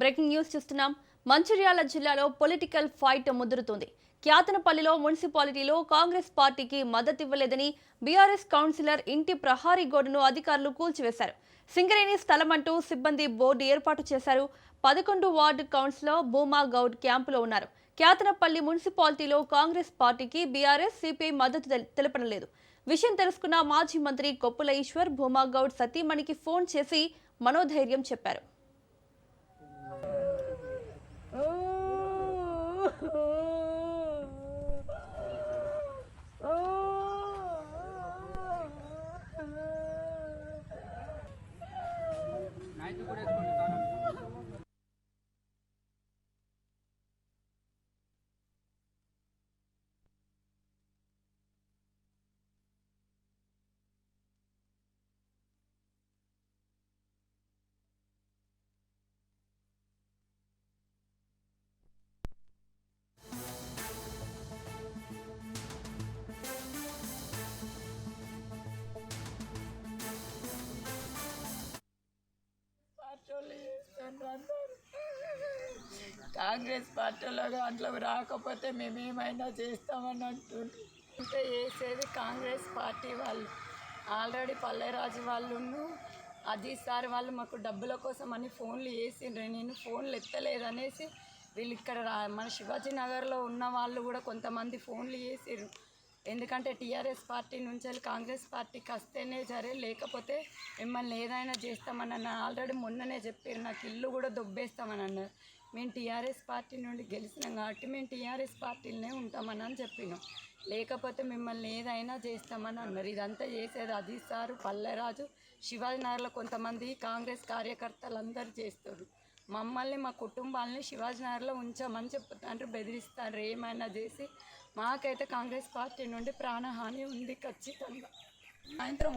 Breaking news చూస్తున్నాం. మంచిర్యాల జిల్లాలో political fight ముదురుతుంది. క్యాతనపల్లిలో మున్సిపాలిటీలో కాంగ్రెస్ పార్టీకి మద్దతు ఇవ్వలేదని బీఆర్ఎస్ కౌన్సిలర్ ఇంటి ప్రహారీ గోడను అధికారులు కూల్చివేశారు. సింగరేణి స్థలమంటూ సిబ్బంది బోర్డు ఏర్పాటు చేశారు. 11 వార్డు కౌన్సిలర్ భూమా గౌడ్ క్యాంపులో ఉన్నారు. క్యాతనపల్లి మున్సిపాలిటీలో కాంగ్రెస్ పార్టీకి బీఆర్ఎస్ సిపిఐ మద్దతు తెలపడం లేదు. విషయం తెలుసుకున్న మాజీ మంత్రి కొప్పుల ఈశ్వర్ భూమా గౌడ్ సతీమణికి ఫోన్ చేసి మనోధైర్యం చెప్పారు. కాంగ్రెస్ పార్టీలో దాంట్లో రాకపోతే మేమేమైనా చేస్తామని అంటుండ్రు. ఇంకా వేసేది కాంగ్రెస్ పార్టీ వాళ్ళు. ఆల్రెడీ పల్లెరాజు వాళ్ళను అజీజ్ సార్ వాళ్ళు మాకు డబ్బుల కోసం అని ఫోన్లు వేసిండ్రు. నేను ఫోన్లు ఎత్తలేదనేసి వీళ్ళు ఇక్కడ మన శివాజీ నగర్లో ఉన్న వాళ్ళు కూడా కొంతమంది ఫోన్లు వేసిర్రు. ఎందుకంటే టీఆర్ఎస్ పార్టీ నుంచి వెళ్ళి కాంగ్రెస్ పార్టీకి వస్తేనే సరే, లేకపోతే మిమ్మల్ని ఏదైనా చేస్తామని అన్నారు. ఆల్రెడీ మొన్ననే చెప్పారు, నాకు ఇల్లు కూడా దొబ్బేస్తామని అన్నారు. మేము టీఆర్ఎస్ పార్టీ నుండి గెలిచినాం కాబట్టి మేము టీఆర్ఎస్ పార్టీలనే ఉంటామని చెప్పినాం. లేకపోతే మిమ్మల్ని ఏదైనా చేస్తామని అన్నారు. ఇదంతా చేసేది అజీజ్ సారు, పల్లెరాజు, శివాజీనగర్లో కొంతమంది కాంగ్రెస్ కార్యకర్తలు అందరూ చేస్తారు. మమ్మల్ని మా కుటుంబాలని శివాజీనగర్లో ఉంచామని చెప్తాండ్రు, బెదిరిస్తారు. ఏమైనా చేసి మాకైతే కాంగ్రెస్ పార్టీ నుండి ప్రాణహాని ఉంది ఖచ్చితంగా. సాయంత్రం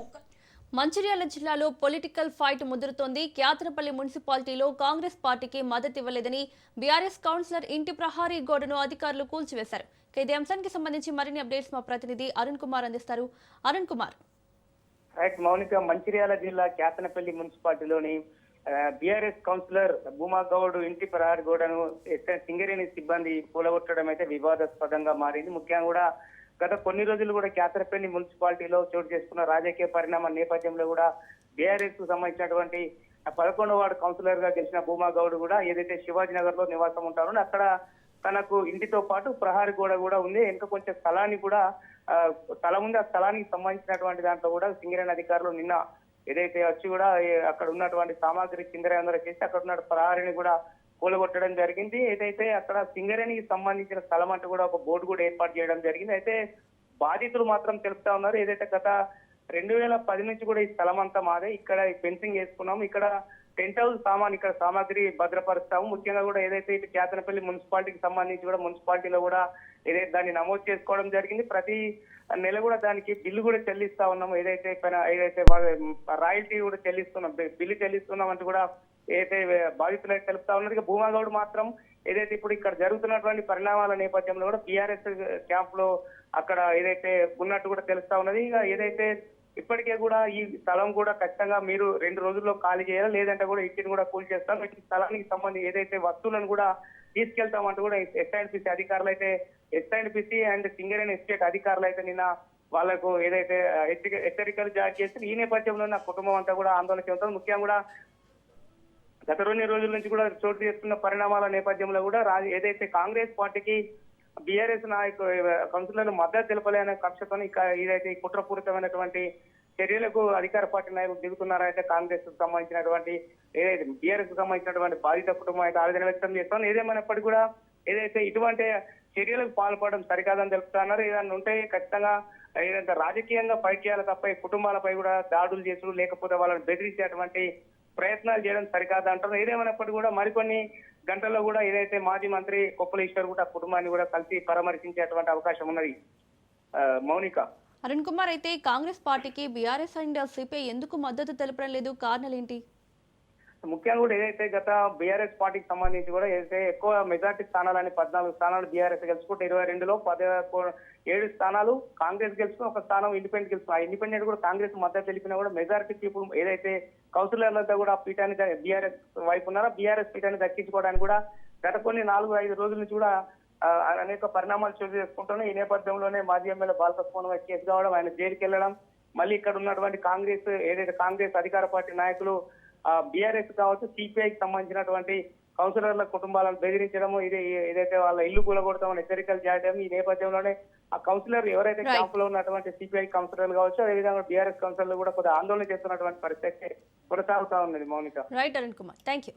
మంచిర్యాల జిల్లాలో పొలిటికల్ ఫైట్ ముదురుతోంది. క్యాతనపల్లి మున్సిపాలిటీలో కాంగ్రెస్ పార్టీకి మద్దతు ఇవ్వలేదని బీఆర్ఎస్ కౌన్సిలర్ ఇంటి ప్రహారీ గోడను అధికారులు కూల్చివేశారు. ఇదే అంశానికి సంబంధించి మరిన్ని అప్డేట్స్ మా ప్రతినిధి అరుణ్ కుమార్ అందిస్తారు. అరుణ్ కుమార్. మౌనిక, మంచిర్యాల జిల్లా క్యాతనపల్లి మున్సిపాలిటీలోని బీఆర్ఎస్ కౌన్సిలర్ భూమా గౌడ్ ఇంటి ప్రహారీ గోడను సింగరేణి సిబ్బంది కూలగొట్టడం అయితే వివాదాస్పదంగా మారింది. ముఖ్యంగా కూడా గత కొన్ని రోజులు కూడా క్యాతనపల్లి మున్సిపాలిటీలో చోటు చేసుకున్న రాజకీయ పరిణామం నేపథ్యంలో కూడా బీఆర్ఎస్ కు సంబంధించినటువంటి 11వ వార్డు కౌన్సిలర్ గా గెలిచిన భూమా గౌడ్ కూడా ఏదైతే శివాజీ నగర్ లో నివాసం ఉంటారో అక్కడ తనకు ఇంటితో పాటు ప్రహారీ గోడ కూడా ఉంది. ఇంకా కొంచెం స్థలాన్ని కూడా స్థలం ఉంది. ఆ స్థలానికి సంబంధించినటువంటి దాంట్లో కూడా సింగరేణి అధికారులు నిన్న ఏదైతే వచ్చి కూడా అక్కడ ఉన్నటువంటి సామాగ్రి చిందరవందర చేసి అక్కడ ఉన్న ప్రహారీని కూడా కూలగొట్టడం జరిగింది. ఏదైతే అక్కడ సింగరేణికి సంబంధించిన స్థలం అంటూ కూడా ఒక బోర్డు కూడా ఏర్పాటు చేయడం జరిగింది. అయితే బాధితులు మాత్రం తెలుపుతా ఉన్నారు, ఏదైతే గత 2010 నుంచి కూడా ఈ స్థలం అంతా మాదే, ఇక్కడ ఫెన్సింగ్ వేసుకున్నాము, ఇక్కడ టెంట్ హౌస్ సామాన్, ఇక్కడ సామాగ్రి భద్రపరుస్తాము. ముఖ్యంగా కూడా ఏదైతే ఇటు క్యాతనపల్లి మున్సిపాలిటీకి సంబంధించి కూడా మున్సిపాలిటీలో కూడా ఏదైతే దాన్ని నమోదు చేసుకోవడం జరిగింది. ప్రతి నెల కూడా దానికి బిల్లు కూడా చెల్లిస్తా ఉన్నాము. ఏదైతే రాయల్టీ కూడా చెల్లిస్తున్నాం, బిల్లు చెల్లిస్తున్నాం అంటూ కూడా ఏదైతే బాధితులు అయితే తెలుపుతా ఉన్నారు. ఇక భూమా గౌడ్ మాత్రం ఏదైతే ఇప్పుడు ఇక్కడ జరుగుతున్నటువంటి పరిణామాల నేపథ్యంలో కూడా బీఆర్ఎస్ క్యాంప్ లో అక్కడ ఏదైతే ఉన్నట్టు కూడా తెలుస్తా ఉన్నది. ఇక ఏదైతే ఇప్పటికే కూడా ఈ స్థలం కూడా ఖచ్చితంగా మీరు 2 రోజుల్లో ఖాళీ చేయాలి, లేదంటే కూడా ఇంటిని కూడా కూల్ చేస్తాం, ఈ స్థలానికి సంబంధించి ఏదైతే వస్తువులను కూడా తీసుకెళ్తామంటూ కూడా ఎస్ఐఎన్పిసి అధికారులు అయితే ఎస్ఐఎన్పిసి అండ్ సింగరేణి ఎస్టేట్ అధికారులు అయితే నిన్న వాళ్లకు ఏదైతే హెచ్చరికలు జారీ చేసి ఈ నేపథ్యంలో నా కుటుంబం అంతా కూడా ఆందోళన చెందుతుంది. ముఖ్యంగా కూడా గత 2 రోజుల నుంచి కూడా చోటు చేసుకున్న పరిణామాల నేపథ్యంలో కూడా ఏదైతే కాంగ్రెస్ పార్టీకి బీఆర్ఎస్ నాయకులు కౌన్సిలర్లు మద్దతు తెలపలేని కక్షతో ఇదైతే కుట్రపూరితమైనటువంటి చర్యలకు అధికార పార్టీ నాయకులు దిగుతున్నారైతే కాంగ్రెస్ కు సంబంధించినటువంటి ఏదైతే బీఆర్ఎస్ కు సంబంధించినటువంటి బాధిత కుటుంబం అయితే ఆవేదన వ్యక్తం చేస్తాను. ఏదేమైనప్పటికీ కూడా ఏదైతే ఇటువంటి చర్యలకు పాల్పడడం సరికాదని తెలుపుతున్నారు. ఏదైనా ఉంటే ఖచ్చితంగా ఏదైతే రాజకీయంగా ఫైట్ చేయాలి తప్ప కుటుంబాలపై కూడా దాడులు చేసుడు, లేకపోతే వాళ్ళని బెదిరించేటువంటి ప్రయత్నాలు చేయడం సరికాదు అంటారు. ఏదేమైనప్పటికీ కూడా మరికొన్ని గంటల్లో కూడా ఏదైతే మాజీ మంత్రి కొప్పుల ఈశ్వర్ కూడా కుటుంబాన్ని కూడా కలిసి పరామర్శించేటువంటి అవకాశం ఉన్నది. మౌనిక. అరుణ్ కుమార్, అయితే కాంగ్రెస్ పార్టీకి బీఆర్ఎస్ అండ్ సిపిఐ ఎందుకు మద్దతు తెలపడం లేదు? కారణాలు ఏంటి? ముఖ్యంగా కూడా ఏదైతే గత బీఆర్ఎస్ పార్టీకి సంబంధించి కూడా ఏదైతే ఎక్కువ మెజార్టీ స్థానాలని 14 స్థానాలు బీఆర్ఎస్ గెలుచుకుంటే 22లో 7 స్థానాలు కాంగ్రెస్ గెలుచుకుని ఒక స్థానం ఇండిపెండెంట్ గెలుచుకుని ఆ ఇండిపెండెంట్ కూడా కాంగ్రెస్ మద్దతు తెలిపినా కూడా మెజారిటీ పీపుల్ ఏదైతే కౌన్సిలర్లంతా కూడా ఆ పీఠాన్ని బీఆర్ఎస్ వైపు ఉన్నారో బీఆర్ఎస్ పీఠాన్ని దక్కించుకోవడానికి కూడా గత కొన్ని 4-5 రోజుల నుంచి కూడా అనేక పరిణామాలు చోటు చేసుకుంటున్నాయి. ఈ నేపథ్యంలోనే మాజీ ఎమ్మెల్యే బాలకృష్ణ కేసు కావడం, ఆయన జైలుకి వెళ్ళడం, మళ్ళీ ఇక్కడ ఉన్నటువంటి కాంగ్రెస్ ఏదైతే కాంగ్రెస్ అధికార పార్టీ నాయకులు బీఆర్ఎస్ కావచ్చు సిపిఐకి సంబంధించినటువంటి కౌన్సిలర్ల కుటుంబాలను బెదిరించడము, ఏదైతే వాళ్ళ ఇల్లు కూలగొడతామని హెచ్చరికలు చేయడం, ఈ నేపథ్యంలోనే ఆ కౌన్సిలర్ ఎవరైతే క్యాంపులో ఉన్నటువంటి సిపిఐ కౌన్సిలర్లు కావచ్చు అదేవిధంగా బీఆర్ఎస్ కౌన్సిలర్లు కూడా కొద్దిగా ఆందోళన చేస్తున్నటువంటి పరిస్థితి కొనసాగుతా ఉన్నది. Mounika. Right Arun Kumar, thank you.